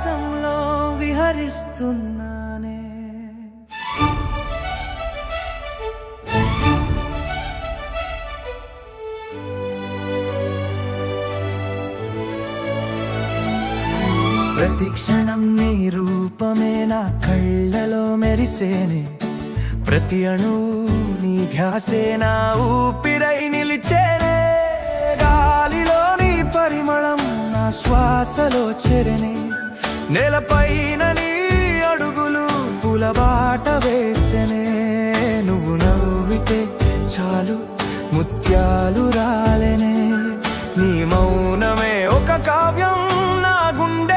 ఆకాశంలో విహరిస్తున్నానే. ప్రతి క్షణం నీ రూపమే నా కళ్ళలో మెరిసేనే. ప్రతి అణు నీ ధ్యాసే నా ఊపిరై నిలిచేనే. గాలిలో నీ పరిమళం నా శ్వాసలో చెరనే. నేలపైన నీ అడుగులు పులబాట వేసెనే. నువ్వు నవ్వితే చాలు ముత్యాలు రాలెనే. నీ మౌనమే ఒక కావ్యం నా గుండె